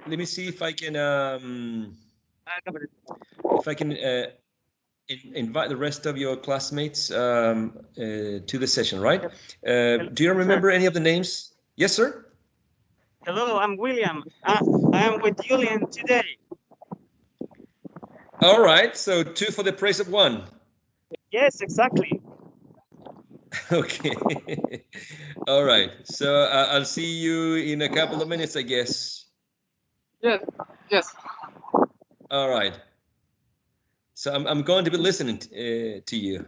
let me see if I can invite the rest of your classmates to the session, right? Do you remember any of the names? Yes, sir. Hello, I'm William. I am with Julian today. All right, so 2 for the price of 1. Yes, exactly. Okay. All right, so I'll see you in a couple of minutes, I guess. Yes, yes. All right. So I'm going to be listening to you.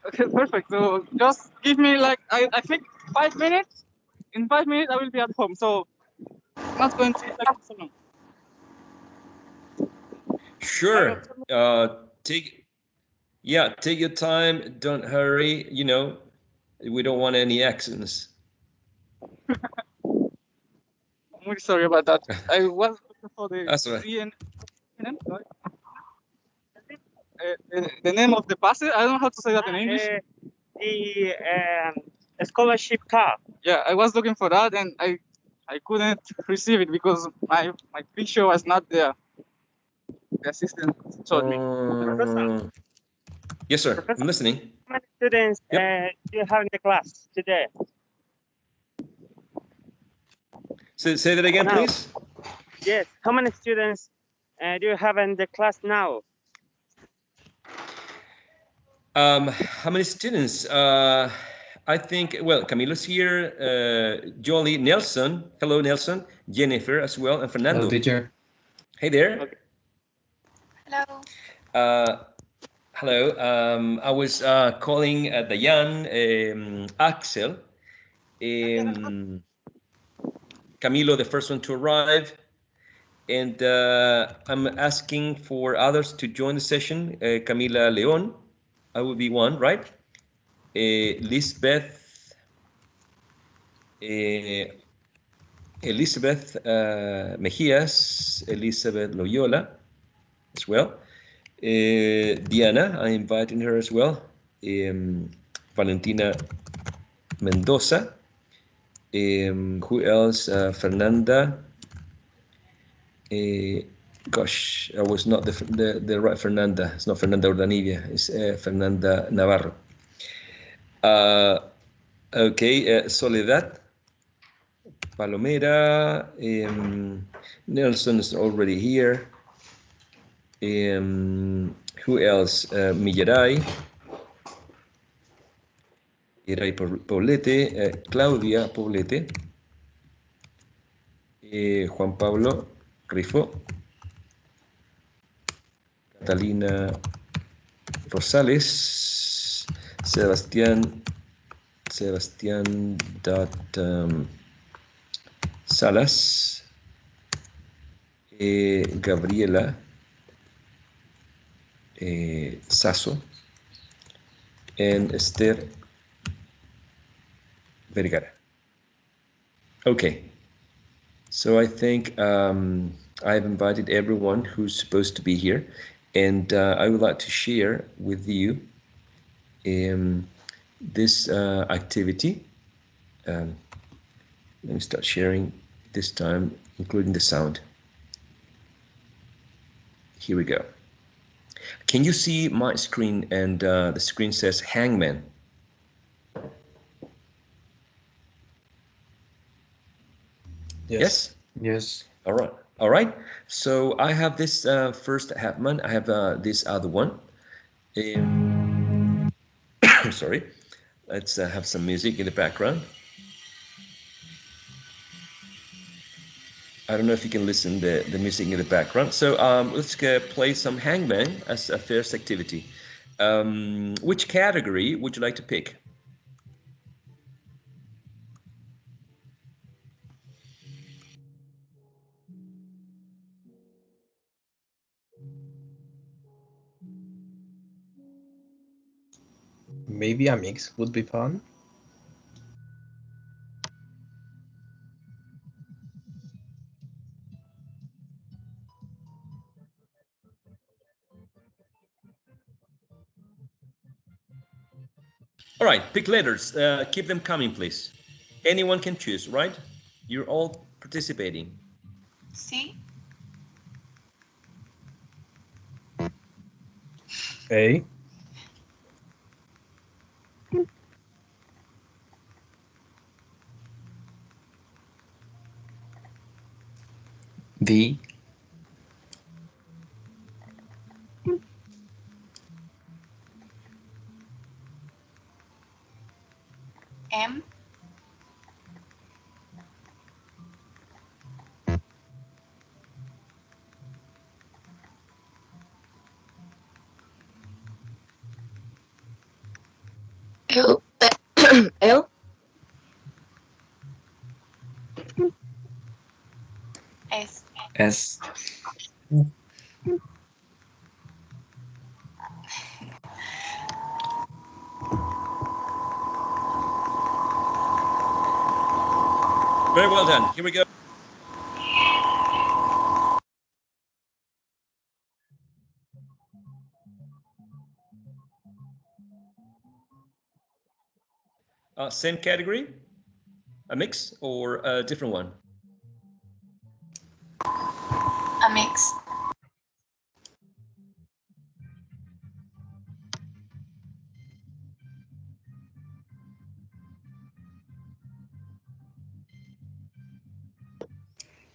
Okay, perfect. So just give me like I think 5 minutes. In 5 minutes I will be at home. So not going to take so long. Sure. Take your time. Don't hurry. You know, we don't want any accidents. I'm really sorry about that. I was looking for the That's right. The name of the passer. I don't know how to say that in English. The scholarship card. Yeah, I was looking for that and I couldn't receive it because my picture was not there. The assistant told me. Yes, sir. Professor, I'm listening. how many students do you have in the class today? Say that again, Now. please. Yes. How many students do you have in the class now? How many students? I think, well, Camilo's here, Jolie, Nelson. Hello, Nelson. Jennifer as well, and Fernando. Hello, teacher. Hey there. Okay. Hello. Hello. I was calling Dayan, Axel, Camilo, the first one to arrive. And I'm asking for others to join the session. Camila Leon, I will be one, right? Lisbeth, Elizabeth Mejias, Elizabeth Loyola as well. Diana, I'm inviting her as well. Valentina Mendoza. Who else? Fernanda. Gosh, I was not the right Fernanda. It's not Fernanda Urdanibia. It's Fernanda Navarro. Okay, Soledad Palomera. Nelson is already here. Who else? Millaray. Millaray Poblete. Claudia Poblete. Juan Pablo Rifo. Catalina Rosales. Sebastián Salas. Gabriela Sasso, and Esther Vergara. Okay, so I think I've invited everyone who's supposed to be here, and I would like to share with you this activity. Let me start sharing this time, including the sound. Here we go. Can you see my screen? And the screen says Hangman. Yes? Yes. All right. All right. So I have this first Hangman. I have this other one. I'm sorry. Let's have some music in the background. I don't know if you can listen to the music in the background. So let's play some Hangman as a first activity. Which category would you like to pick? Maybe a mix would be fun. All right, pick letters. Keep them coming, please. Anyone can choose, right? You're all participating. C. A. B. M. L. L. S. S. Very well done. Here we go. Same category, a mix or a different one? A mix.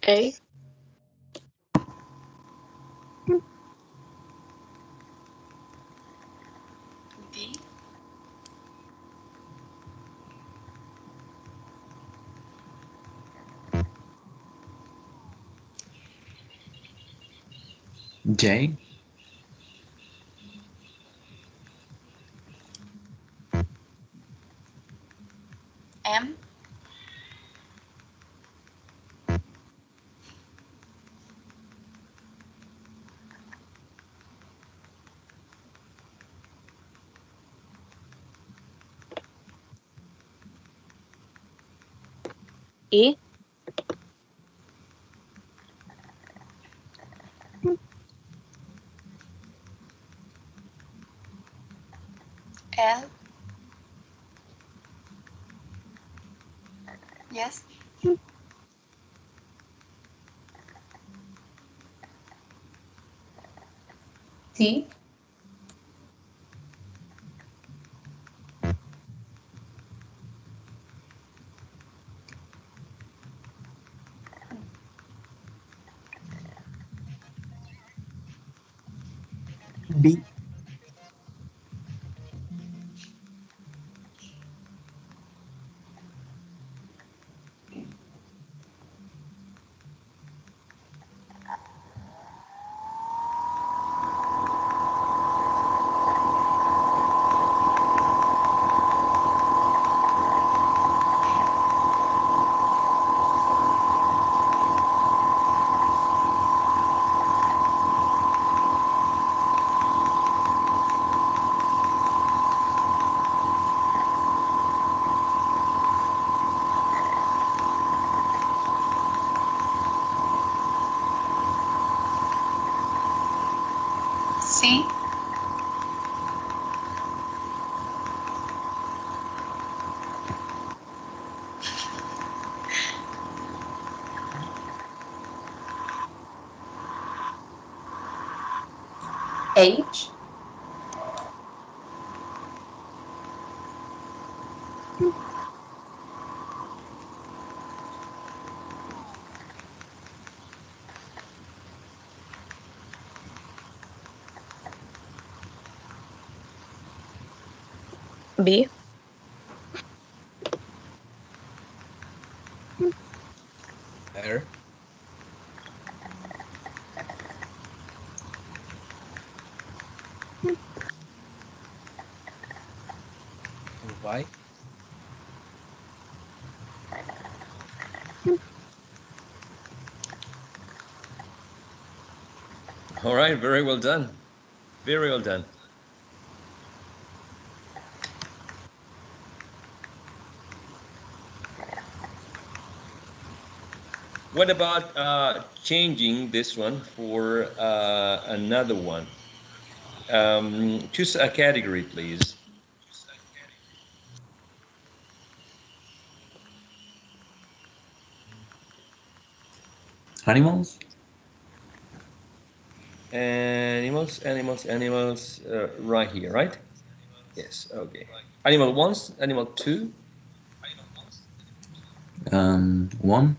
A. D. J. M. E. L. Yes. T. B. C. H. B. R. Y. All right, very well done. Very well done. What about changing this one for another one? Choose a category, please. Animals? Animals, right here, right? Yes, okay. Animal 1, animal 2. 1.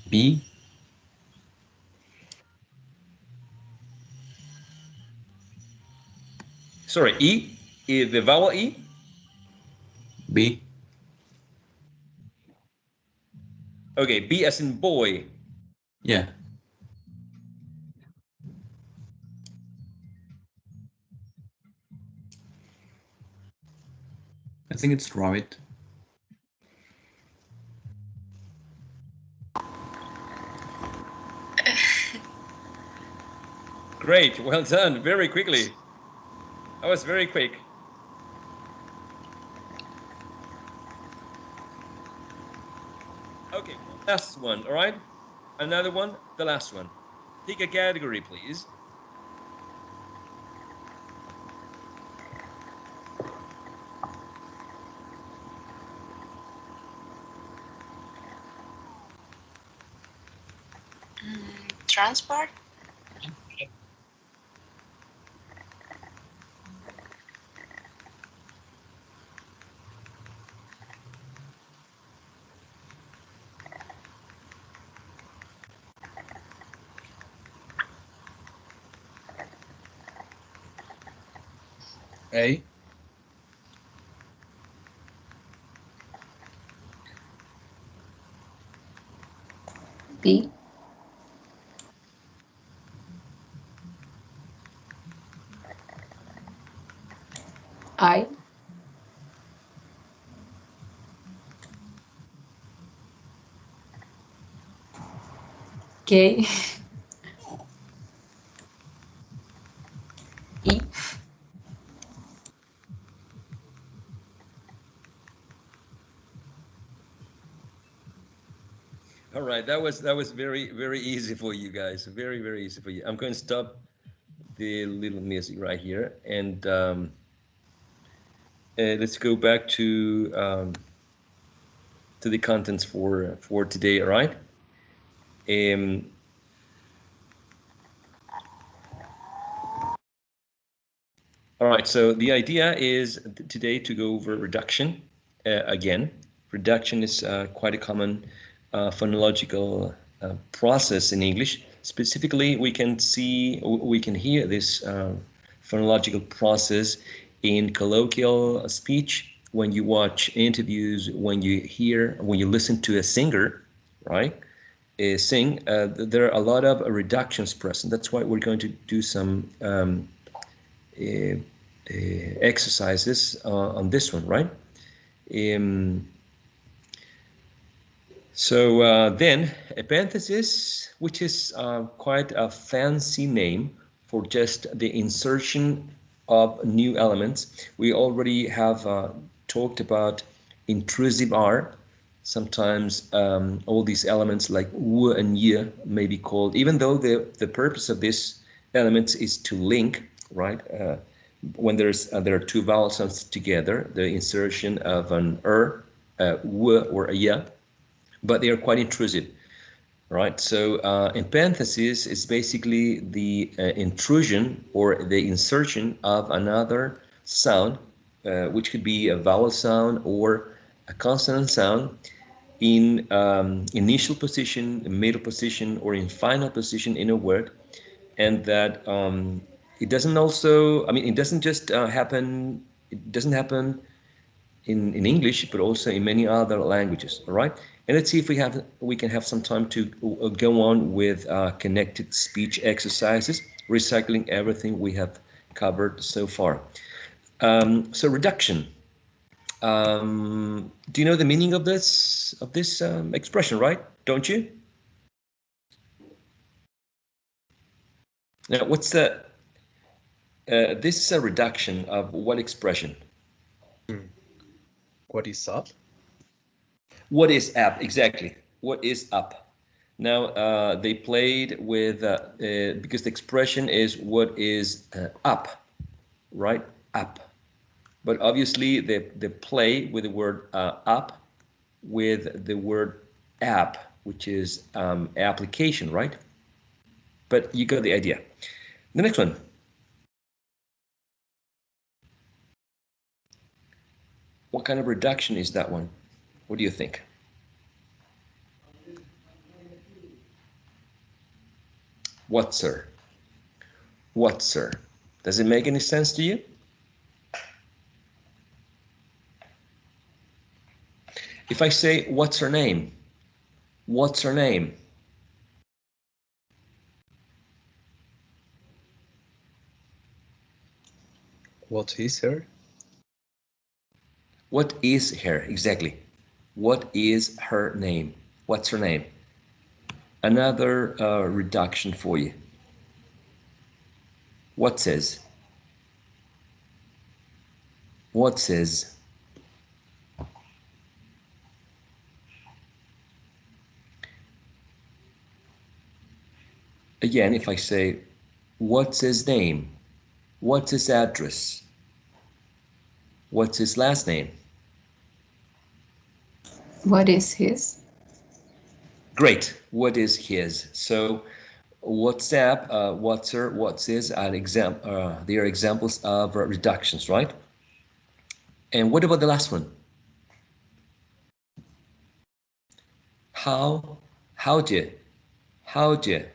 B. Sorry, E, the vowel E. B. Okay, B as in boy. Yeah. I think it's rabbit. Great, well done, very quickly. That was very quick. Okay, last one, all right? Another one, the last one. Pick a category, please. Transport. A. B. I. K. E. All right, that was very easy for you guys. Very easy for you. I'm going to stop the little music right here, and let's go back to the contents for today. All right. Um, all right. So the idea is today to go over reduction again. Reduction is quite a common phonological process in English. Specifically, we can hear this phonological process in colloquial speech, when you watch interviews, when you listen to a singer, right? Sing, there are a lot of reductions present. That's why we're going to do some uh, exercises on this one, right? Um, then epenthesis, which is quite a fancy name for just the insertion of new elements. We already have talked about intrusive R. Sometimes all these elements like w and y may be called, even though the purpose of this elements is to link, right? When there are two vowel sounds together, the insertion of an w or a y, but they are quite intrusive, right? So epenthesis is basically the intrusion or the insertion of another sound, which could be a vowel sound or a consonant sound, in initial position, middle position, or in final position in a word, and that it doesn't also, I mean, it doesn't just happen, it doesn't happen in English, but also in many other languages. All right, and let's see if we can have some time to go on with connected speech exercises, recycling everything we have covered so far. So reduction. Do you know the meaning of this expression, right? Don't you? Now, This is a reduction of what expression? What is up? What is up? Exactly. What is up? Now they played with because the expression is what is up, right? Up. But obviously they play with the word up with the word app, which is application, right? But you got the idea. The next one. What kind of reduction is that one? What do you think? What, sir? What, sir? Does it make any sense to you? If I say, what's her name? What's her name? What is her? What is her? Exactly. What is her name? What's her name? Another reduction for you. What says? What says? Again, if I say, what's his name? What's his address? What's his last name? What is his? Great. What is his? So WhatsApp, what's her, what's his are they are examples of reductions, right? And what about the last one? How'd you? How'd you?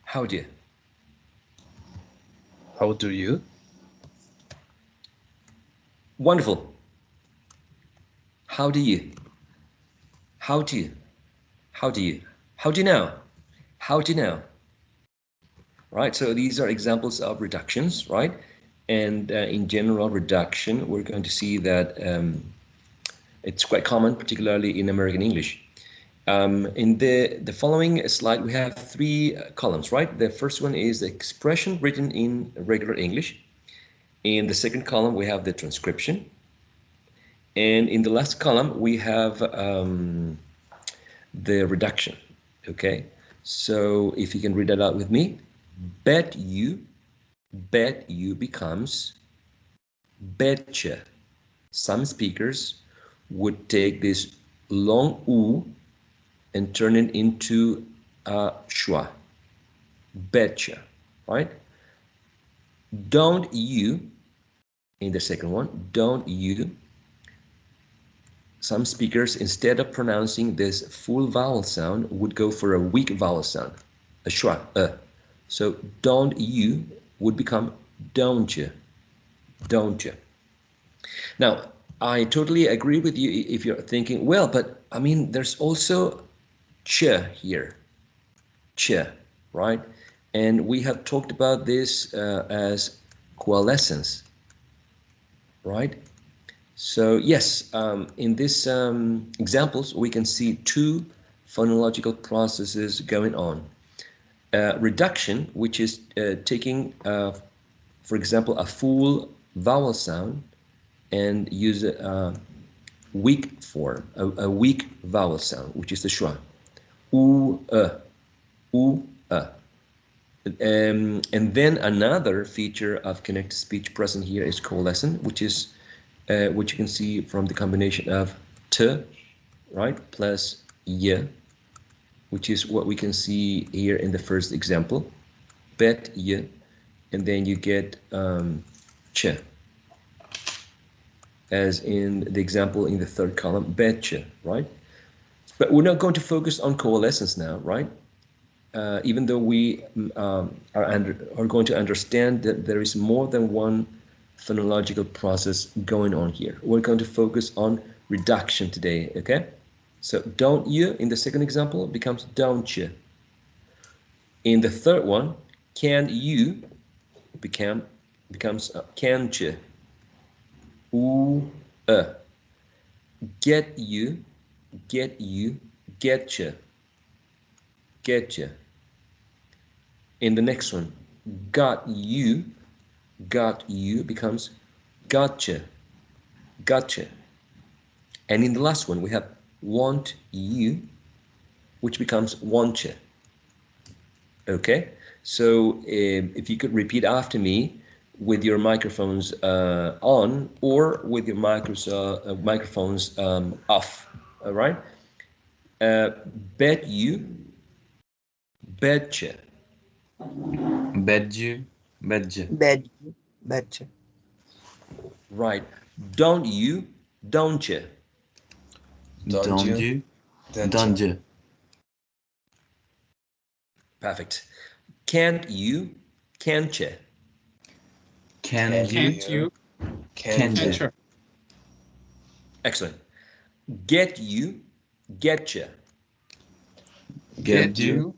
How'd you? How do you? Wonderful. How do you? How do you? How do you? How do you know? How do you know? Right, so these are examples of reductions, right? And in general reduction, we're going to see that it's quite common, particularly in American English. In the following slide, we have three columns, right? The first one is the expression written in regular English. In the second column, we have the transcription. And in the last column, we have the reduction, okay? So if you can read that out with me, bet you becomes betcha. Some speakers would take this long U and turn it into a schwa. Betcha, right? Don't you, in the second one, don't you. Some speakers, instead of pronouncing this full vowel sound, would go for a weak vowel sound, a schwa, So don't you would become don't you, don't you. Now, I totally agree with you if you're thinking, well, but I mean, there's also ch here, ch, right? And we have talked about this as coalescence, right? So yes, in these examples, we can see two phonological processes going on. Reduction, which is taking, for example, a full vowel sound and use a weak form, a weak vowel sound, which is the schwa. U, u, and then another feature of connected speech present here is coalescent, which is which you can see from the combination of t, right, plus y, which is what we can see here in the first example, bet y, and then you get ch, as in the example in the third column, betcha, right? But we're not going to focus on coalescence now, right? Even though we are going to understand that there is more than one phonological process going on here. We're going to focus on reduction today, okay? So don't you in the second example becomes don't you. In the third one, can you becomes can't you. Ooh, get you, get you, get you. In the next one, got you becomes gotcha, gotcha. And in the last one, we have want you, which becomes wantcha. Okay, so if you could repeat after me with your microphones on or with your microphones off. All right. Bet you, betcha. Badge. Badge. Badge. Right. Don't you, don't you. Don't you? Don't you? Perfect. Can't you, can't you. Can Can't you? you? Can Can't you? you? Excellent. Get you, get you. Get you?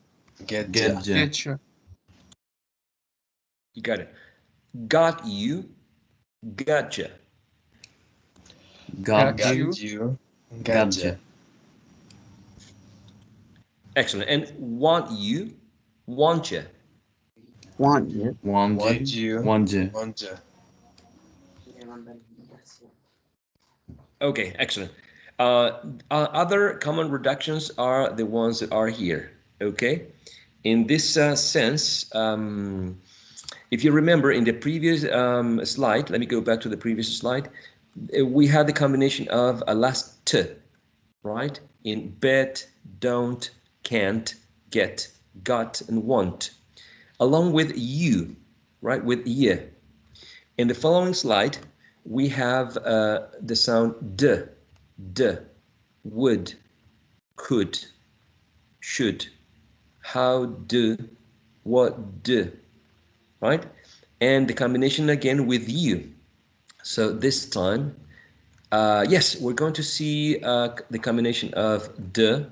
Get Get you? Get you. You got it. Got you, gotcha. Got Got you? you. Got you? Excellent. And want you, want you. Want you. Want Want you? you? Want you? Want you? Okay, excellent. Other common reductions are the ones that are here. Okay. In this sense, if you remember in the previous slide, let me go back to the previous slide. We had the combination of a last t, right? In bet, don't, can't, get, got, and want, along with you, right? With ye. In the following slide, we have the sound d, would, could, should, how do, what do, right? And the combination again with you. So this time, yes, we're going to see the combination of d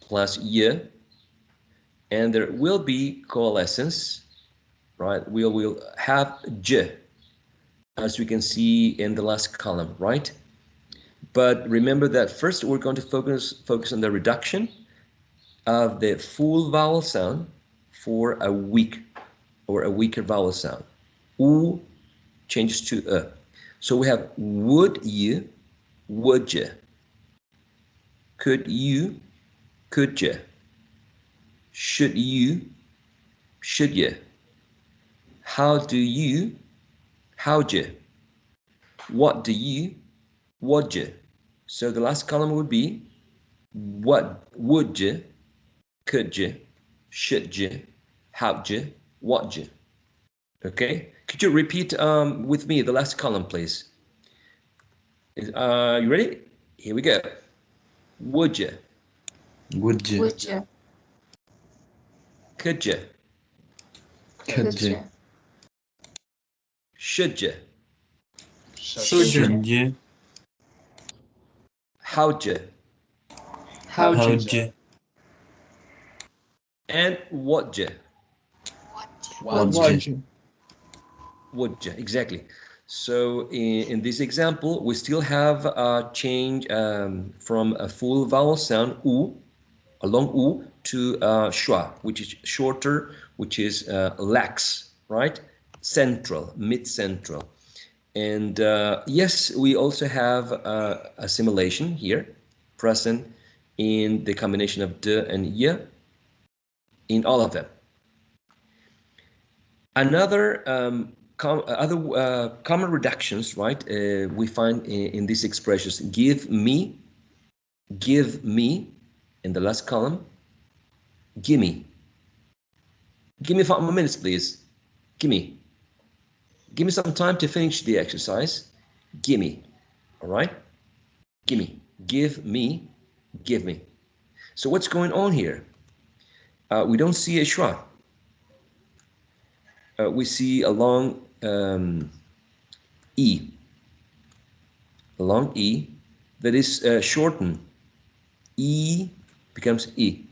plus y, and there will be coalescence, right? We will have j, as we can see in the last column, right? But remember that first we're going to focus on the reduction of the full vowel sound for a weak or a weaker vowel sound. U changes to a. So we have would you, would you? Could you, could you? Should you, should you? How do you, how'd you? What do you, would you? So the last column would be what would you, could you, should you, how'd you, what'd you? Okay, could you repeat with me the last column, please? You ready? Here we go. Would you? Would you? Would you? Could you? Could you? Should you? Should you? Should you? How'd you? How'd you? How'd you? And what'd you? What'd What'd you? you? Would you? Exactly. So in this example, we still have a change from a full vowel sound u, a long u, to schwa, which is shorter, which is lax, right? Central, mid-central. And yes, we also have assimilation here, present in the combination of d and y, in all of them. Another common reductions, right? We find in these expressions: give me, in the last column. Gimme. Give me 5 more minutes, please. Gimme. Give me some time to finish the exercise. Gimme. All right? Gimme. Give me. Give me. So what's going on here? We don't see a schwa. We see a long E. A long E that is shortened. E becomes E.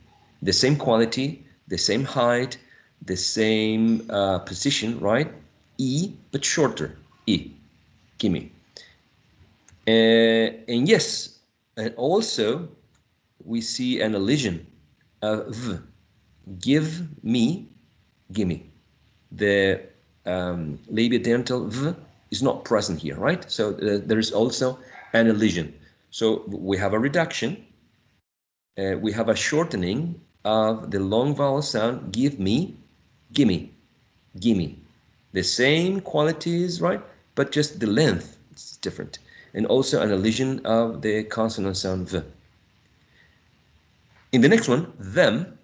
The same quality, the same height, the same position, right? E, but shorter. E. Gimme. And yes, and also we see an elision of V. Give me, gimme. The labiodental v is not present here, right? So there is also an elision. So we have a reduction. We have a shortening of the long vowel sound, give me, gimme, gimme. The same qualities, right? But just the length is different. And also an elision of the consonant sound v. In the next one, them,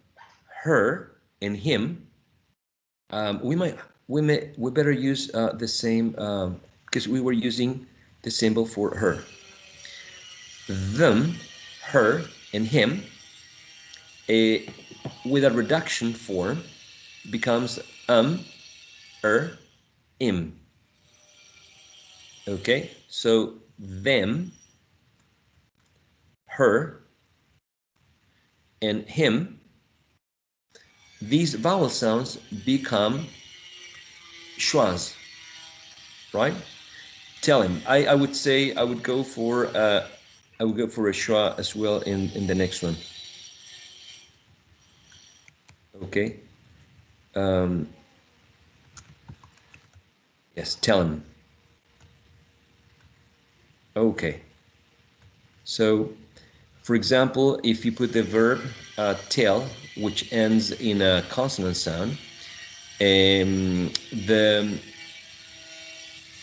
her, and him, we better use the same because we were using the symbol for her. Them, her, and him, with a reduction form, becomes im. Okay, so them, her, and him, these vowel sounds become schwas, right? Tell him. I would say I would go for a schwa as well in the next one. Okay. Yes, tell him. Okay. So, for example, if you put the verb tell, which ends in a consonant sound, the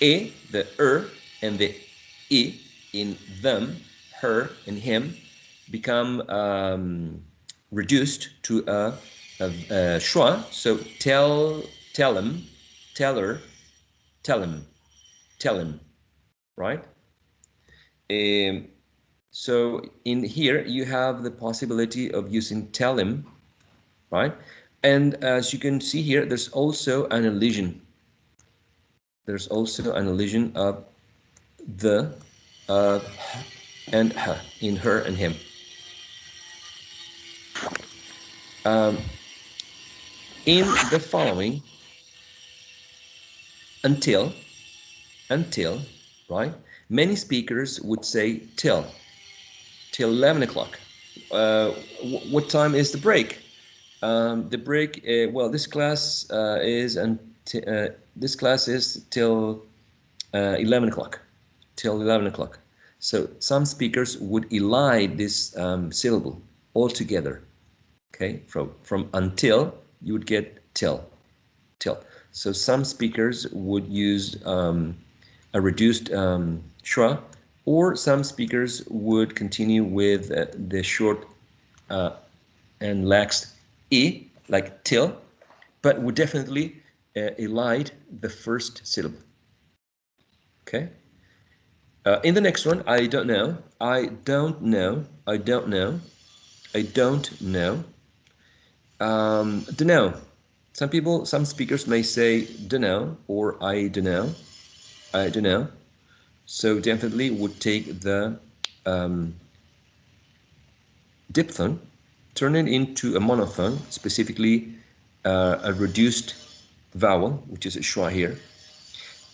the and the I in them, her, and him become reduced to a schwa. So tell him, tell her, tell him, right? So in here you have the possibility of using tell him, right? And as you can see here, there's also an elision. There's also an elision of the and her in her and him. In the following, until, right? Many speakers would say till 11 o'clock. What time is the break? The break, well, this class is till 11 o'clock. Till 11 o'clock. So some speakers would elide this syllable altogether. Okay, from until you would get till. So some speakers would use a reduced schwa, or some speakers would continue with the short and laxed e, like till, but would definitely elide the first syllable. Okay. In the next one, I don't know, I don't know, I don't know, I don't know. Dunno. Some speakers may say dunno or I dunno, I dunno. So definitely would take the diphthong, turn it into a monophthong, specifically a reduced vowel, which is a schwa here.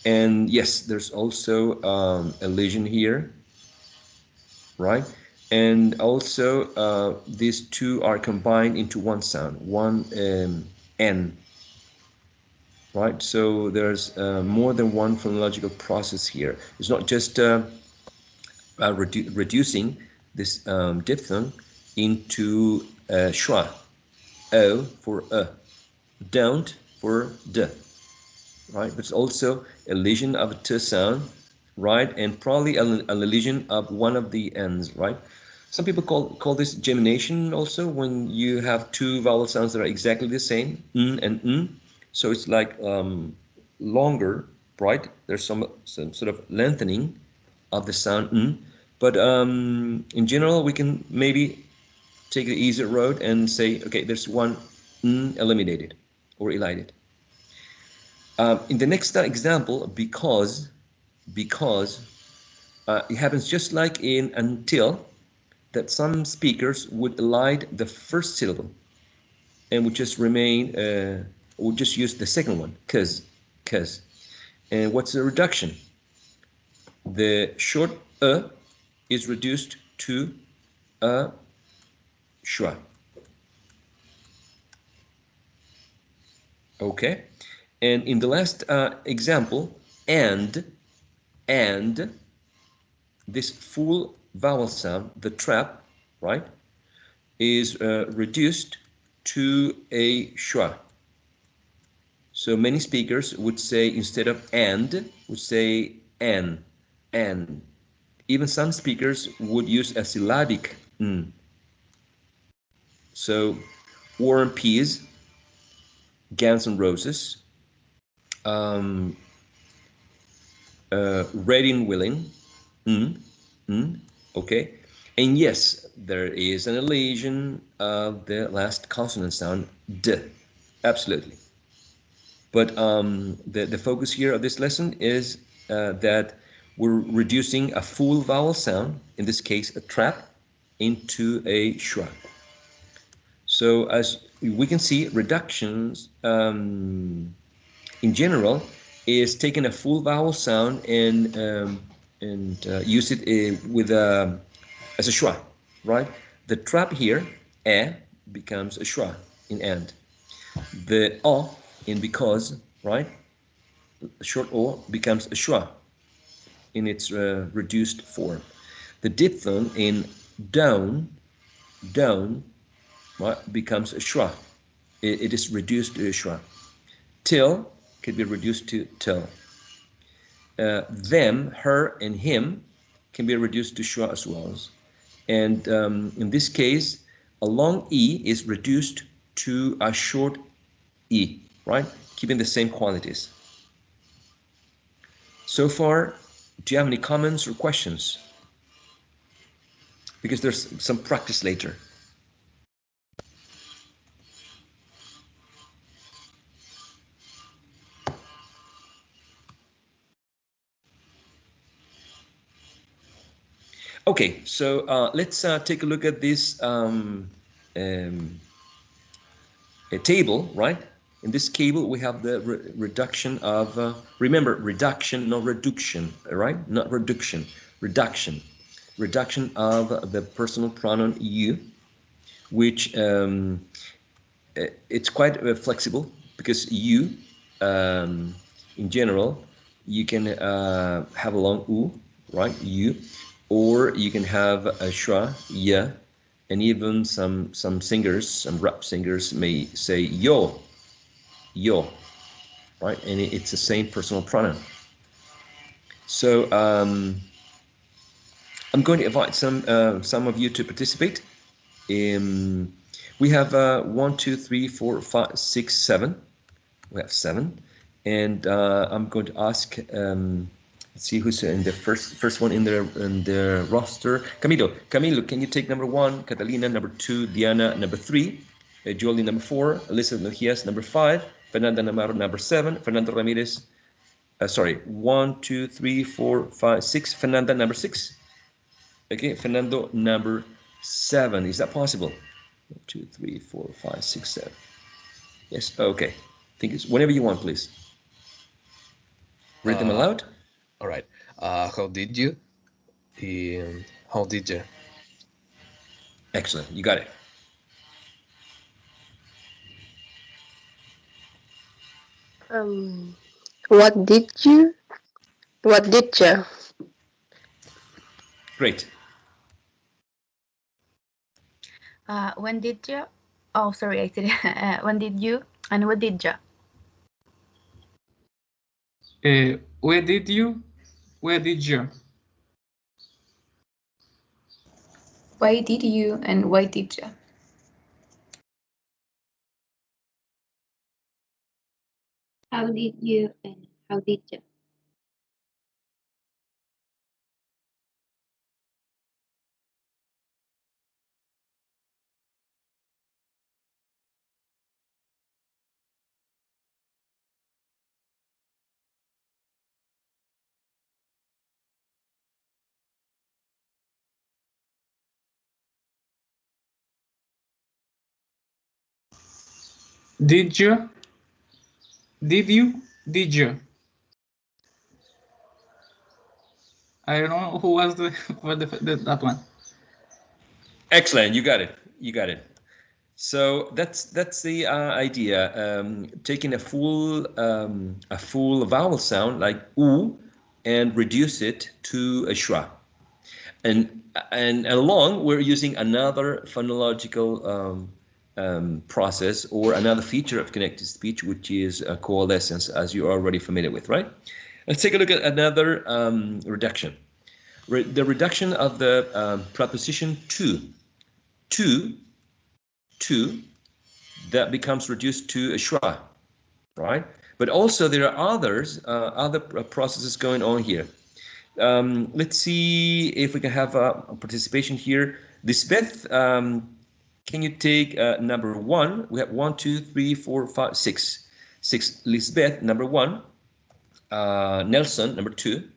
And yes, there's also a elision here, right? And also these two are combined into one sound, one N, right? So there's more than one phonological process here. It's not just reducing this diphthong into schwa, O for don't for d, right? But it's also elision of a t sound, right? And probably an elision of one of the ends, right? Some people call this gemination also, when you have two vowel sounds that are exactly the same, n and n. So it's like longer, right? There's some sort of lengthening of the sound n. But in general, we can maybe take the easier road and say, okay, there's one n eliminated or elided. In the next example, because it happens just like in until, that some speakers would elide the first syllable and would just remain, would just use the second one, cause. And what's the reduction? The short is reduced to a schwa. Okay, and in the last example, and this full vowel sound, the trap, right, is reduced to a schwa. So many speakers would say, instead of and, would say an. Even some speakers would use a syllabic n. So War and Peas, Guns N' Roses, Ready and Willing, okay? And yes, there is an elision of the last consonant sound, d, absolutely. But the focus here of this lesson is that we're reducing a full vowel sound, in this case a trap, into a schwa. So as we can see, reductions in general is taking a full vowel sound and use it with as a schwa, right? The trap here, becomes a schwa in and. The o in because, right? The short o becomes a schwa in its reduced form. The diphthong in down, right, becomes a schwa. It is reduced to a schwa. Till could be reduced to till. Them, her, and him can be reduced to schwa as well. And in this case, a long E is reduced to a short E, right? Keeping the same qualities. So far, do you have any comments or questions? Because there's some practice later. Okay, so let's take a look at this a table, right? In this table, we have the reduction of, remember, reduction, not reduction, right? Not reduction, reduction. Reduction of the personal pronoun you, which it's quite flexible, because you, in general, you can have a long u, right? You, or you can have a schwa, ya, and even some singers, some rap singers may say yo, right? And it's the same personal pronoun. So I'm going to invite some of you to participate. We have 1, 2, 3, 4, 5, 6, 7. We have 7, and I'm going to ask. Let's see who's in the first one in the roster. Camilo, can you take number 1? Catalina, number 2. Diana, number 3. Jolie, number 4. Elizabeth Mejias, number 5. Fernanda Navarro, number 7. Fernando Ramirez. Sorry, 1, 2, 3, 4, 5, 6. Fernanda, number 6. Okay, Fernando, number 7. Is that possible? 1, 2, 3, 4, 5, 6, 7. Yes. Okay. I think it's whenever you want, please. Read them aloud. All right. How did you? How did you? Excellent. You got it. What did you? What did you? Great. When did you? Oh, sorry, I said when did you and what did you? Where did you? Where did you? Why did you and why did you? How did you and how did you? Did you? Did you? Did you? I don't know who was that one. Excellent. You got it. You got it. So that's the idea. Taking a full vowel sound like u and reduce it to a schwa. And along we're using another phonological process or another feature of connected speech, which is coalescence, as you're already familiar with, right? Let's take a look at another reduction. The reduction of the preposition to, that becomes reduced to a schwa, right? But also there are other processes going on here. Let's see if we can have a participation here. Lisbeth, can you take number 1? We have 1, 2, 3, 4, 5, 6. 6. Lisbeth, number 1. Nelson, number 2.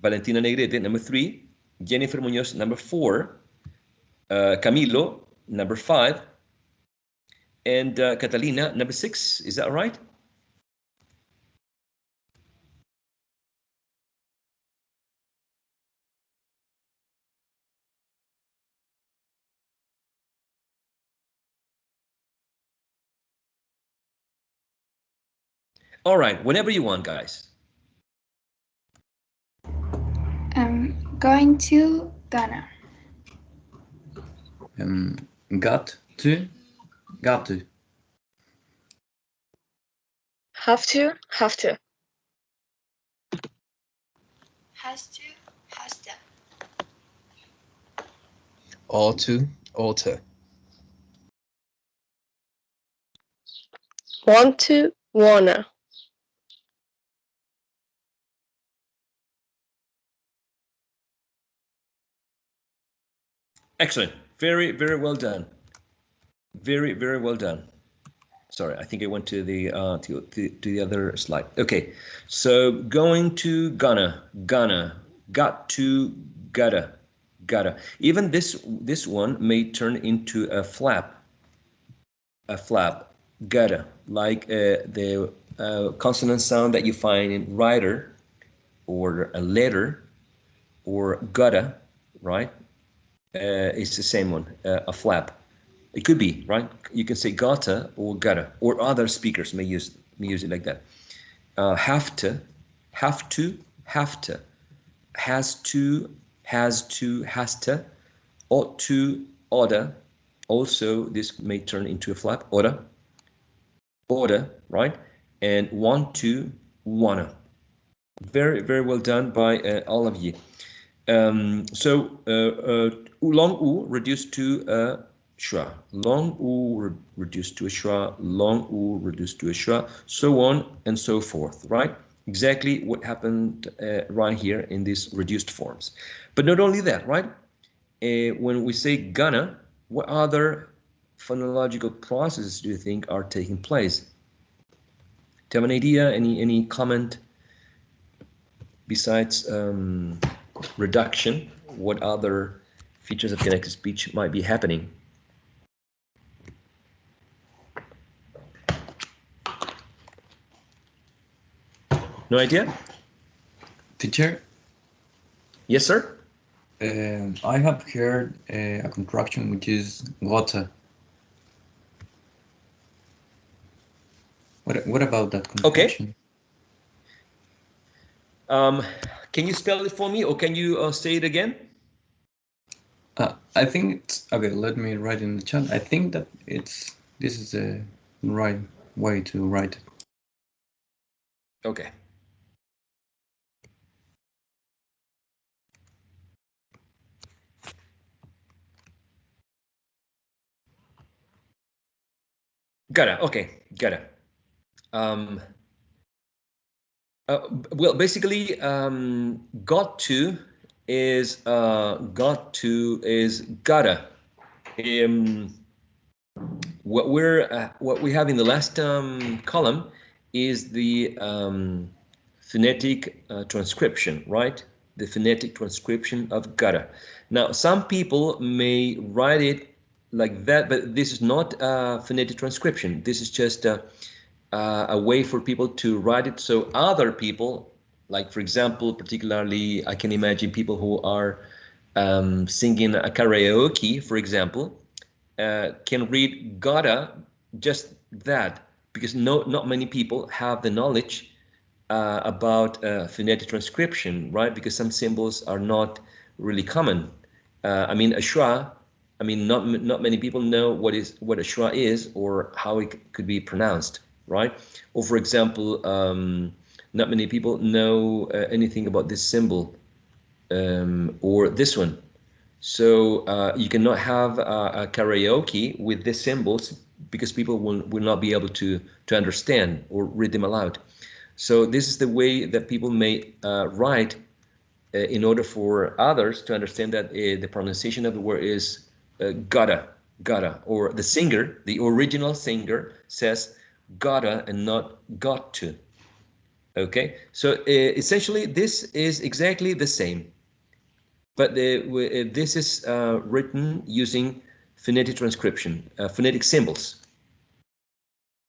Valentina Negrete, number 3. Jennifer Munoz, number 4. Camilo, number 5. And Catalina, number 6. Is that right? All right, whenever you want, guys. Going to Ghana. Got to. Got to. Have to. Have to. Has to. Has to. Ought to. Ought to. Want to. Wanna. Excellent. Very, very well done. Very, very well done. Sorry, I think I went to the other slide. Okay, so going to Ghana, got to, gotta. Even this one may turn into a flap, gotta, like the consonant sound that you find in rider or a letter or gotta, right? It's the same one, a flap. It could be, right? You can say gotta or gotta, or other speakers may use it like that. Have to, has to, has to, ought to, oughta. Also, this may turn into a flap, oughta, right? And want to, wanna. Very, very well done by all of you. So long u reduced to a schwa, long u reduced to a schwa, long u reduced to a schwa, so on and so forth, right? Exactly what happened right here in these reduced forms. But not only that, right? When we say Ghana, what other phonological processes do you think are taking place? Do you have an idea? Any comment besides reduction? What other features of connected speech might be happening? No idea? Teacher? Yes, sir? I have heard a contraction which is gotta. What about that contraction? Okay. Can you spell it for me, or can you say it again? I think it's okay. Let me write in the chat. I think that this is the right way to write it. Okay. Gotta. Okay. Gotta. Well, basically, got to is gotta. What we have in the last column is the phonetic transcription, right? The phonetic transcription of gotta. Now, some people may write it like that, but this is not a phonetic transcription. This is just a way for people to write it so other people, like for example, particularly I can imagine people who are singing a karaoke, for example, can read gotta just that, because not many people have the knowledge about phonetic transcription, right? Because some symbols are not really common. I mean, a schwa, I mean, not many people know what a schwa is or how it could be pronounced, right? Or for example, not many people know anything about this symbol or this one. So you cannot have a karaoke with these symbols because people will not be able to understand or read them aloud. So this is the way that people may write in order for others to understand that the pronunciation of the word is gotta, or the singer, the original singer says gotta and not got to. Okay, so essentially this is exactly the same, but this is written using phonetic transcription, phonetic symbols,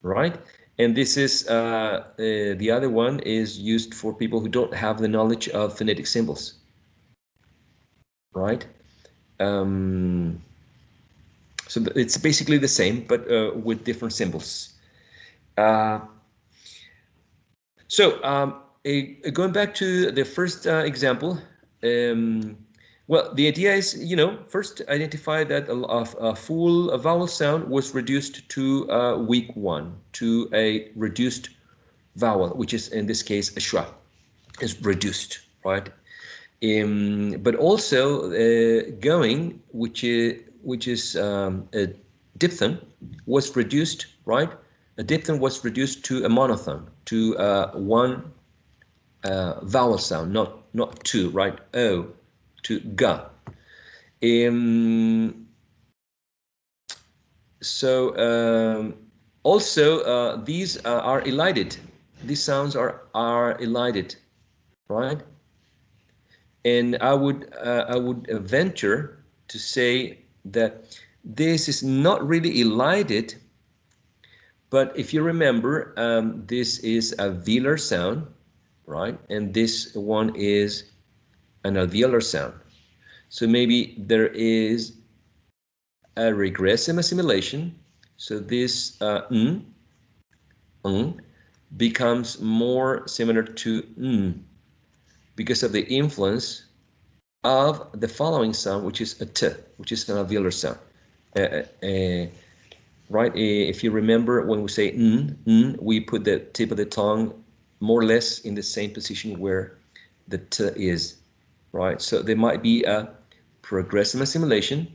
right? And this is the other one is used for people who don't have the knowledge of phonetic symbols, right? So it's basically the same, but with different symbols. Going back to the first example, well, the idea is, first identify that a full vowel sound was reduced to weak one, to a reduced vowel, which is in this case a schwa, is reduced, right? But also going, which is a diphthong, was reduced, right? A diphthong was reduced to a monophthong, to one vowel sound, not two, right? O to ga. Also these are elided. These sounds are elided, right? And I would venture to say that this is not really elided, but if you remember, this is a velar sound, right? And this one is an alveolar sound. So maybe there is a regressive assimilation. So this becomes more similar to because of the influence of the following sound, which is a t, which is an alveolar sound. Right? If you remember, when we say we put the tip of the tongue more or less in the same position where the t is, right? So there might be a progressive assimilation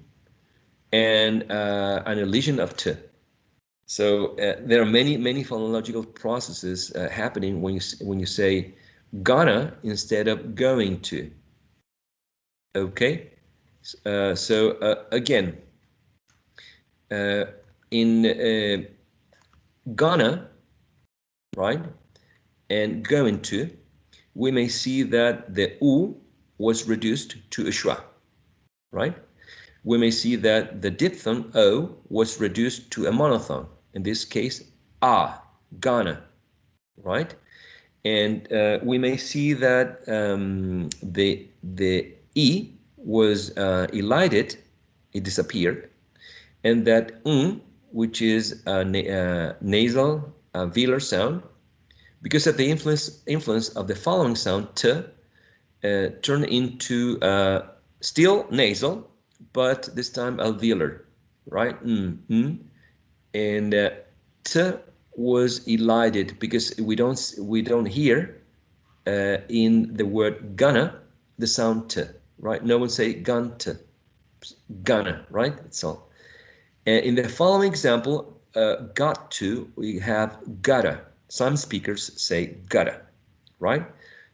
and an elision of t. So there are many phonological processes happening when you say gonna instead of going to. Okay, again, in gonna, right, and going to, we may see that the u was reduced to a schwa, right? We may see that the diphthong o was reduced to a monophthong. In this case, gonna, right? And we may see that the e was elided, it disappeared, and that which is a nasal velar sound, because of the influence of the following sound t, turned into still nasal, but this time alveolar, right? And t was elided because we don't hear in the word gonna the sound t, right? No one say gun t, gonna, right? That's all. In the following example, got to, we have gotta. Some speakers say gotta, right?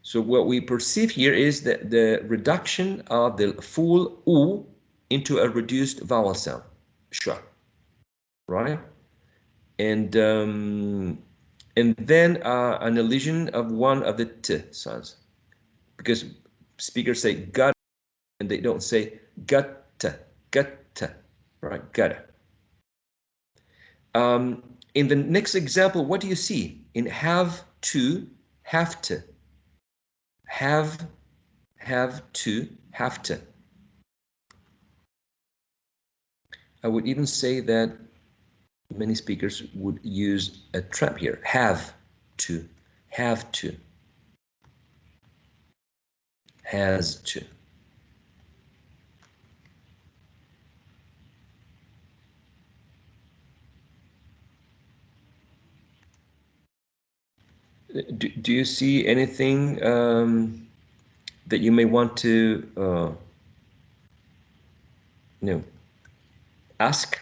So what we perceive here is that the reduction of the full u into a reduced vowel sound, schwa, right? And then an elision of one of the t sounds, because speakers say gotta and they don't say gotta, right? Gotta. In the next example, what do you see? In have to, have to. Have to, have to. I would even say that many speakers would use a trap here. Have to, have to, has to. Do you see anything that you may want to ask?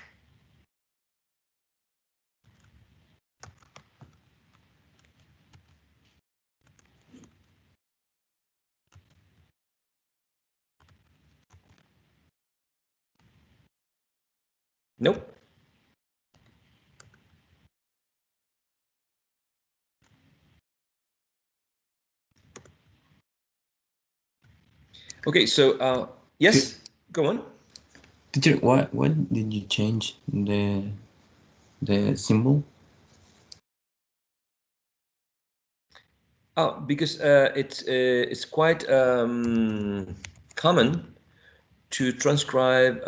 Nope. Okay, so yes, go on. Teacher, why did you change the symbol? Oh, because it's quite common to transcribe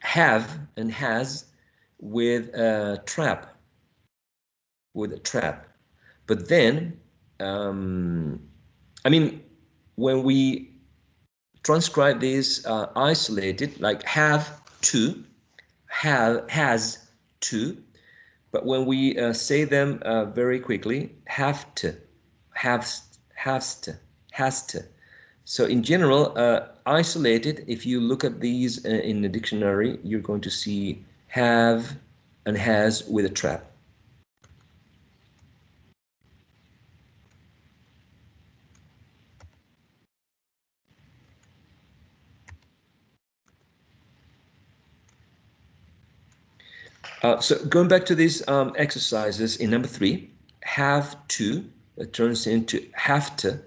have and has with a trap, But then, I mean, when we transcribe this isolated, like have to, has to, but when we say them very quickly, have to, has to. So in general, isolated, if you look at these in the dictionary, you're going to see have and has with a trap. So going back to these exercises in number 3, have to turns into have to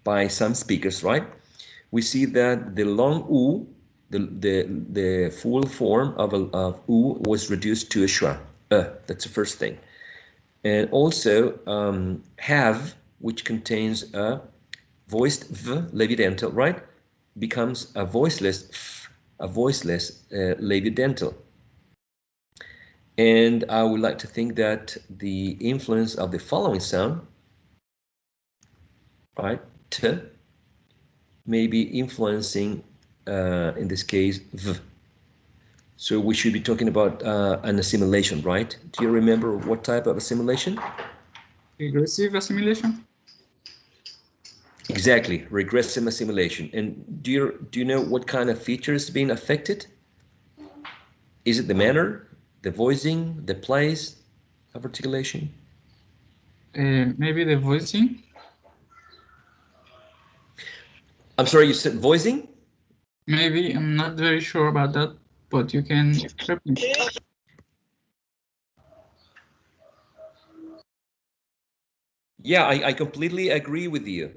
by some speakers, right? We see that the long u, the full form of u was reduced to a schwa. That's the first thing. And also have, which contains a voiced v, labiodental, right? Becomes a voiceless f, a voiceless labiodental. And I would like to think that the influence of the following sound, right, t, may be influencing, in this case, v. So we should be talking about an assimilation, right? Do you remember what type of assimilation? Regressive assimilation. Exactly, regressive assimilation. And do you know what kind of features is being affected? Is it the manner, the voicing, the place of articulation? Maybe the voicing. I'm sorry, you said voicing? Maybe, I'm not very sure about that, but you can help me. Yeah, I completely agree with you.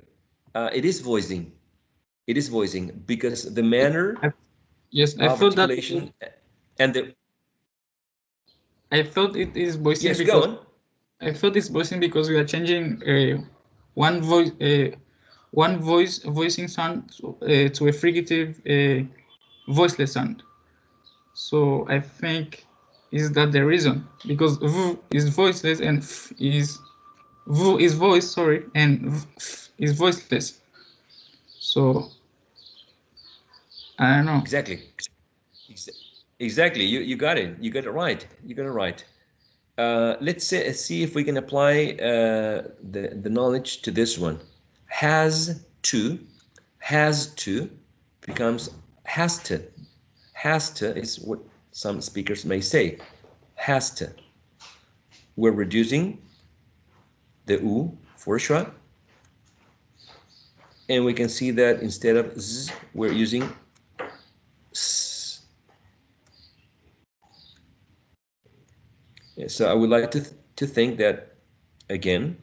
It is voicing. It is voicing because the manner Yes, I of thought that. articulation and the. I thought it is voicing Yes, because. go on. I thought it's voicing because we are changing one voicing sound to a fricative voiceless sound. So I think is that the reason, because v is voiceless and f is voice, sorry, and f is voiceless. So I don't know. Exactly. You got it. You got it right. You got it right. Let's see if we can apply the knowledge to this one. Has to becomes has to. Has to is what some speakers may say. Has to. We're reducing the u for schwa, and we can see that instead of z, we're using s. So I would like to think that, again,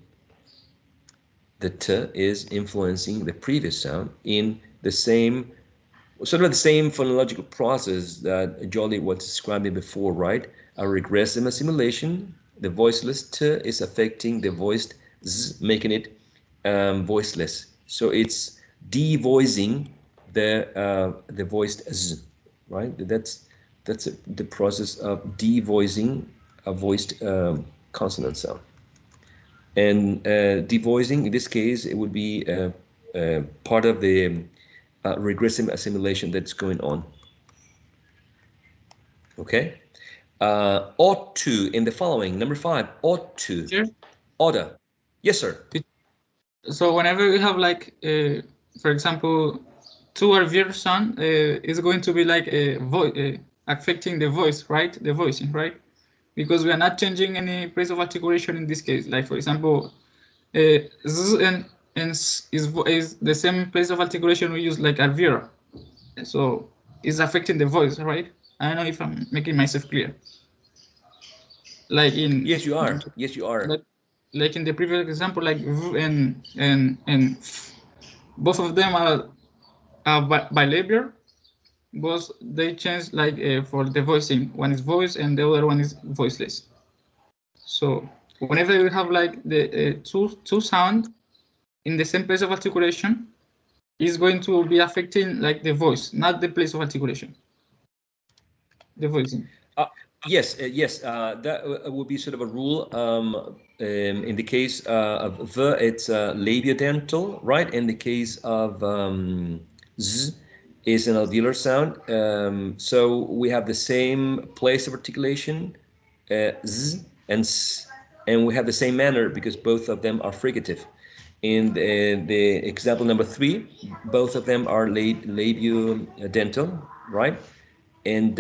the t is influencing the previous sound in the same, sort of the same phonological process that Jolly was describing before, right? A regressive assimilation, the voiceless t is affecting the voiced z, making it voiceless. So it's devoicing the voiced z, right? That's That's the process of devoicing a voiced consonant sound. And devoicing, in this case, it would be part of the regressive assimilation that's going on. Okay? Ought to, in the following, number 5, ought to. Sure. Order. Yes, sir. So whenever we have like, for example, to or vir sound, is going to be like a voice affecting the voice, right? The voicing, right? Because we are not changing any place of articulation in this case. Like for example, z and s is the same place of articulation we use like alveolar. So it's affecting the voice, right? I don't know if I'm making myself clear. Like in yes, you are. Yes, you are. Like in the previous example, like v and f, both of them are bilabial, but they change like for the voicing. One is voice and the other one is voiceless. So whenever you have like the two sound in the same place of articulation, is going to be affecting like the voice, not the place of articulation. The voicing. Yes, yes, that would be sort of a rule. In the case of the, it's labiodental, right? In the case of z, is an alveolar sound. So we have the same place of articulation, z and s, and we have the same manner because both of them are fricative. In the example number 3, both of them are labiodental, right? And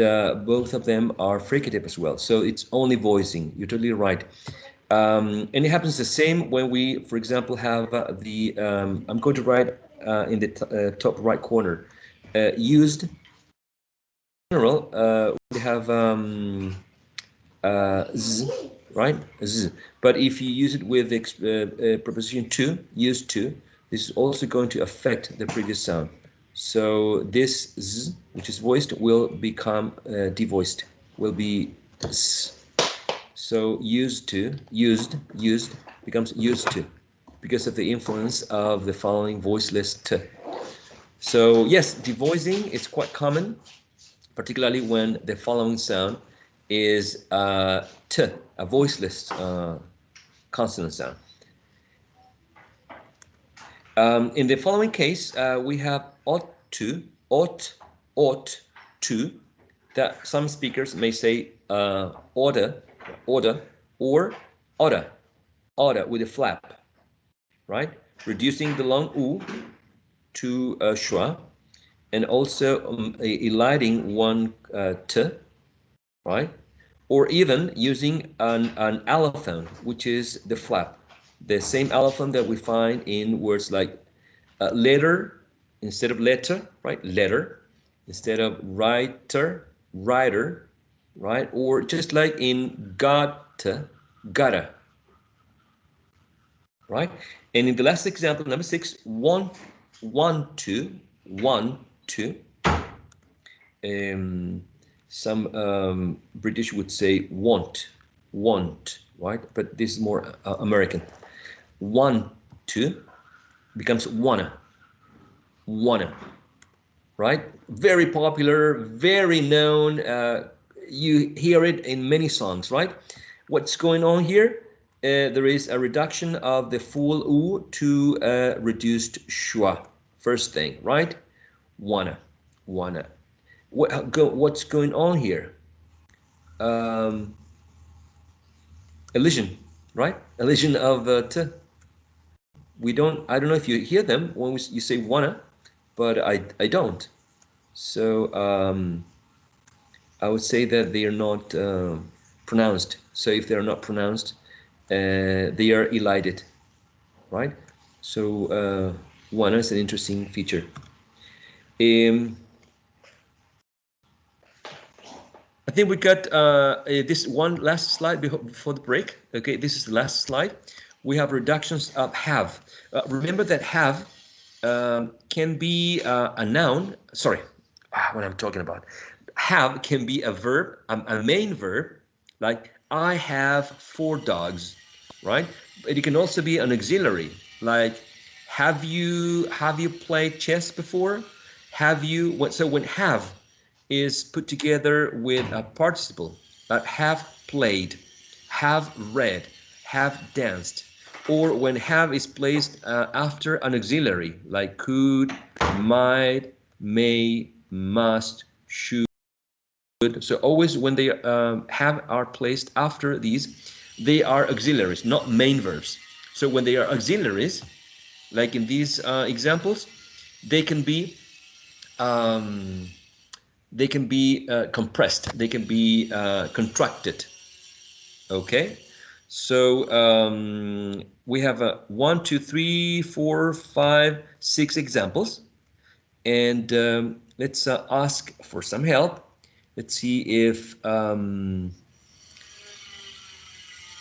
both of them are fricative as well. So it's only voicing. You're totally right. And it happens the same when we, for example, have I'm going to write in the top right corner, used. In general, we have z, right? Z. But if you use it with preposition to, used to, this is also going to affect the previous sound. So this z, which is voiced, will become devoiced, will be s. So used becomes used to, because of the influence of the following voiceless t. So yes, devoicing is quite common, particularly when the following sound is t, a voiceless consonant sound. In the following case, we have ought to, that some speakers may say order, or order with a flap, right? Reducing the long u to schwa, and also eliding one t, right? Or even using an allophone, which is the flap. The same allophone that we find in words like letter instead of letter, right? Letter instead of writer, writer, right? Or just like in gotta, gotta, right? And in the last example, number 6, want to. Some British would say want, right? But this is more American. Want to becomes wanna, right? Very popular, very known. You hear it in many songs, right? What's going on here? There is a reduction of the full u to reduced schwa. First thing, right? Wanna. What's going on here? Elision, right? Elision of t. I don't know if you hear them when you say wanna, but I don't. So I would say that they are not pronounced. So if they are not pronounced, they are elided, right? So wanna is an interesting feature. I think we got this one last slide before the break. Okay, this is the last slide. We have reductions of have. Remember that have can be a noun. Sorry, what I'm talking about. Have can be a verb, a main verb, like I have 4 dogs, right? But it can also be an auxiliary, like have you played chess before? Have you? So when have is put together with a participle, have played, have read, have danced, or when have is placed after an auxiliary like could, might, may, must, should. So always when they have are placed after these, they are auxiliaries, not main verbs. So when they are auxiliaries, like in these examples, they can be compressed, they can be contracted. Okay, so we have 1, 2, 3, 4, 5, 6 examples, and let's ask for some help. Let's see if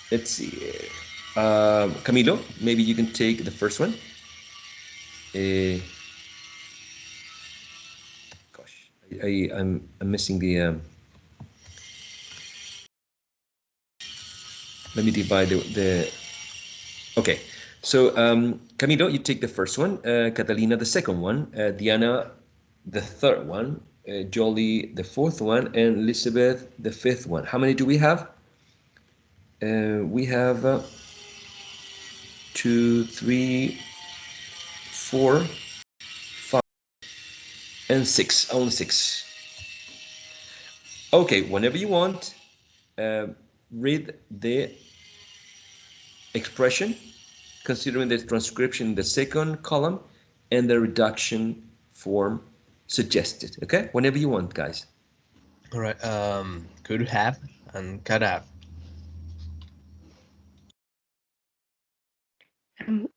let's see, Camilo, maybe you can take the first one. Gosh, I'm missing the. Let me divide the. Okay, so Camilo, you take the first one. Catalina, the second one. Diana, the third one. Jolie, the fourth one, and Elizabeth, the fifth one. How many do we have? We have 2, 3, 4, 5, and 6. Only 6. Okay, whenever you want, read the expression, considering the transcription in the second column and the reduction form suggested. Okay, whenever you want, guys. All right. Could have and could have.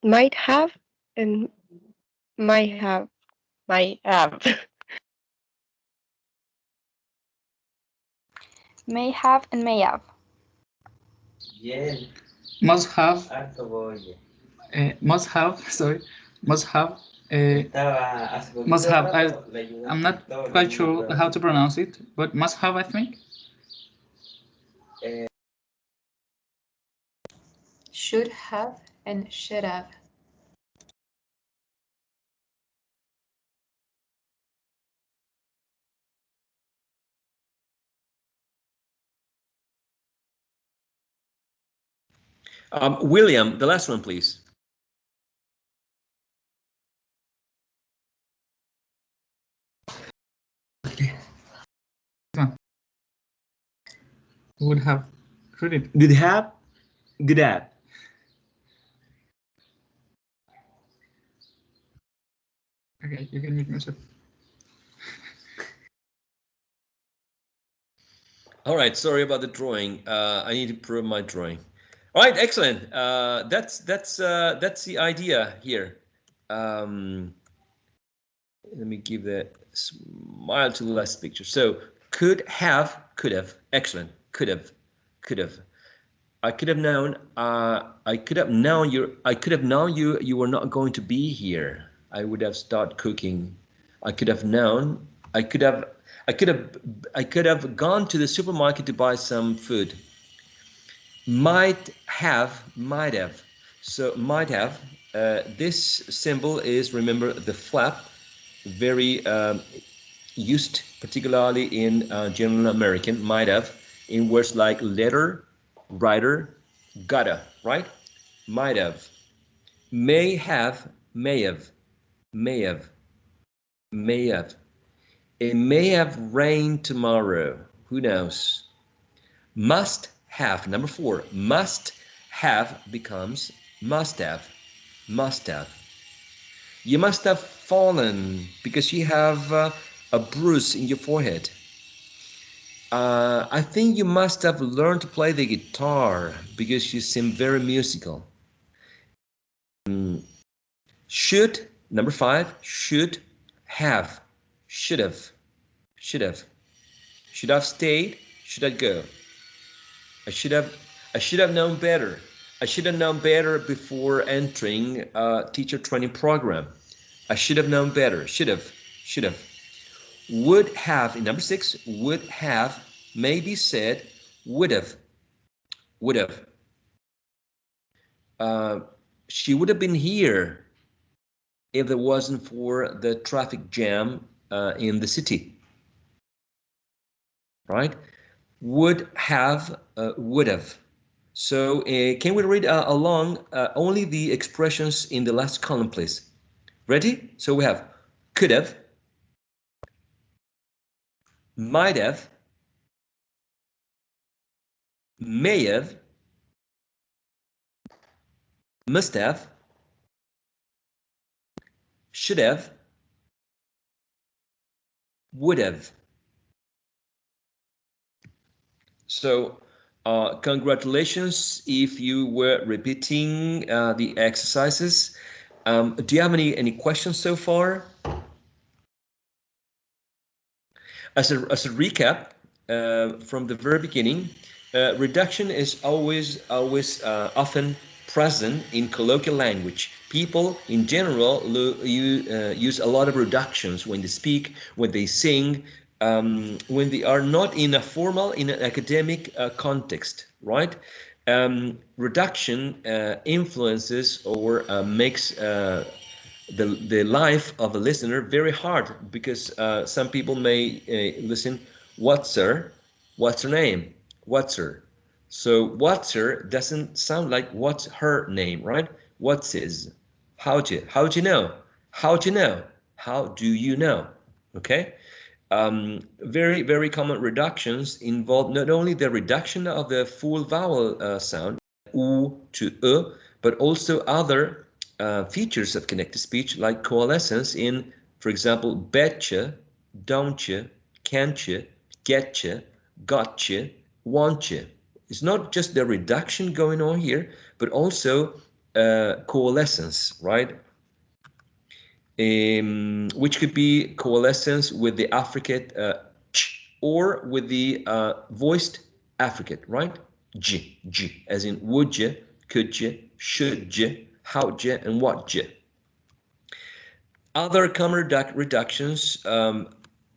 Might have and might have. Might have. May have and may have. Must have. Must have. Sorry. Must have. Must have. I'm not quite sure how to pronounce it, but must have, I think. Should have and should have. William, the last one, please. Would have. Could it? Did have? Good have. Okay, you can mute yourself. All right, sorry about the drawing. I need to prove my drawing. All right, excellent. That's the idea here. Let me give the smile to the last picture. So could have. Excellent. Could have. I could have known. I could have known you were not going to be here. I would have started cooking. I could have known. I could have gone to the supermarket to buy some food. Might have. So might have. This symbol is, remember, the flap, very used particularly in General American. Might have in words like letter, writer, gotta, right? Might have. May have. It may have rained tomorrow. Who knows? Must have. Number 4. Must have becomes must have. You must have fallen because you have a bruise in your forehead. I think you must have learned to play the guitar because you seem very musical. Should, number 5, should have. Should have stayed, should have go. I should have known better. I should have known better before entering a teacher training program. I should have known better. Should have. Would have, in number 6, would have, maybe said, would have. She would have been here if there wasn't for the traffic jam in the city. right? Would have, would have. So can we read along only the expressions in the last column, please? Ready? So we have could have, might have, may have, must have, should have, would have. So congratulations if you were repeating the exercises. Do you have any questions so far? As a recap from the very beginning, reduction is always often present in colloquial language. People in general use a lot of reductions when they speak, when they sing, when they are not in a formal, in an academic context, right? Reduction influences or makes the life of a listener very hard, because some people may listen, what's her, what's her name, what's her. So what's her doesn't sound like what's her name, right? What's his? How'd you know? How'd you know? How do you know? Okay. Very, very common reductions involve not only the reduction of the full vowel sound, u to but also other features of connected speech, like coalescence in, for example, betcha, don'tcha, can'tcha, getcha, gotcha, wantcha. It's not just the reduction going on here, but also coalescence, right? Which could be coalescence with the affricate ch, or with the voiced affricate, right? G, as in would you, could you, should you, how'd you, and what you. Other common reductions,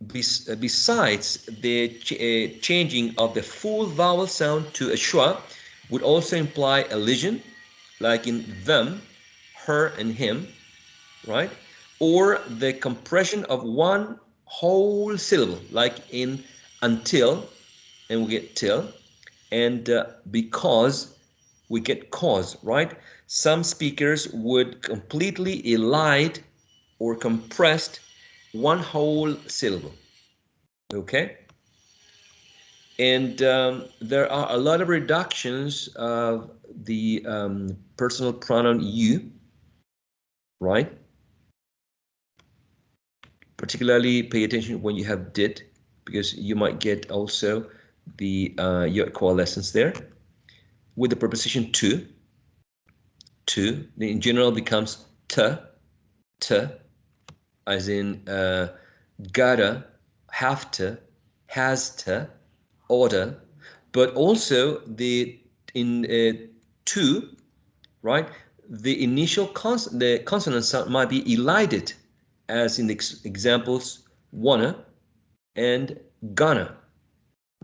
besides the changing of the full vowel sound to a schwa, would also imply elision, like in them, her, and him, right? Or the compression of one whole syllable, like in until, and we get till, and because, we get cause, right? Some speakers would completely elide or compressed one whole syllable, okay? And there are a lot of reductions of the personal pronoun you, right? Particularly pay attention when you have did, because you might get also the your coalescence there. With the preposition to in general becomes t, as in gotta, have to, has to, order. But also the in to, right? The initial the consonant sound might be elided, as in the examples wanna and gonna,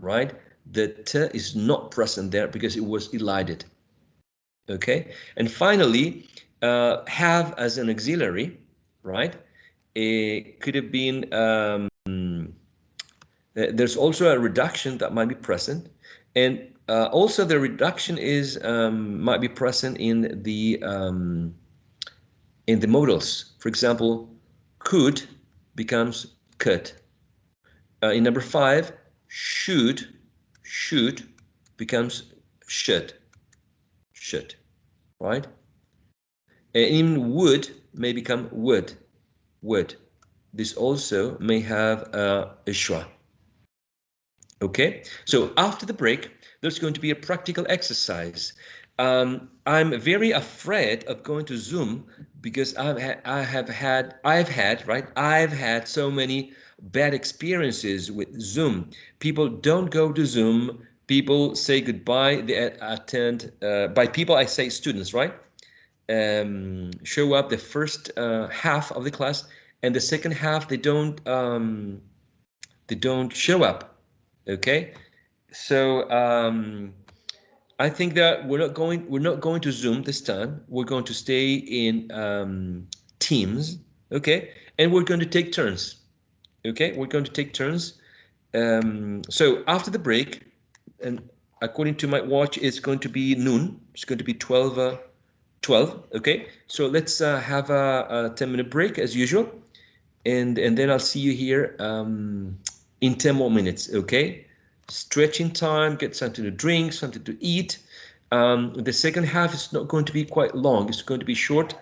right? The t is not present there because it was elided. Okay, and finally, have as an auxiliary, right? It could have been, there's also a reduction that might be present, and also the reduction is might be present in the modals. For example, could becomes could. In number 5, should becomes should, right? And in would may become would. This also may have a schwa. Okay, so after the break, there's going to be a practical exercise. I'm very afraid of going to Zoom because I've had so many bad experiences with Zoom. People don't go to Zoom. People say goodbye. They attend. By people, I say students, right? Show up the first half of the class, and the second half they don't show up. Okay, so I think that we're not going to Zoom this time. We're going to stay in Teams, okay, and we're going to take turns. Okay, we're going to take turns, So after the break, and according to my watch, it's going to be noon. It's going to be 12. Okay, so let's have a 10-minute break as usual, and then I'll see you here in 10 more minutes. Okay, stretching time, get something to drink, something to eat. The second half is not going to be quite long. It's going to be short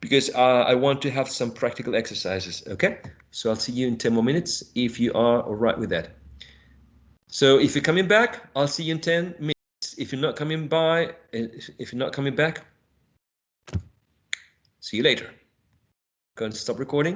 because I want to have some practical exercises. Okay, so I'll see you in 10 more minutes if you are all right with that. So if you're coming back, I'll see you in 10 minutes. If you're not coming back, see you later. Going to stop recording.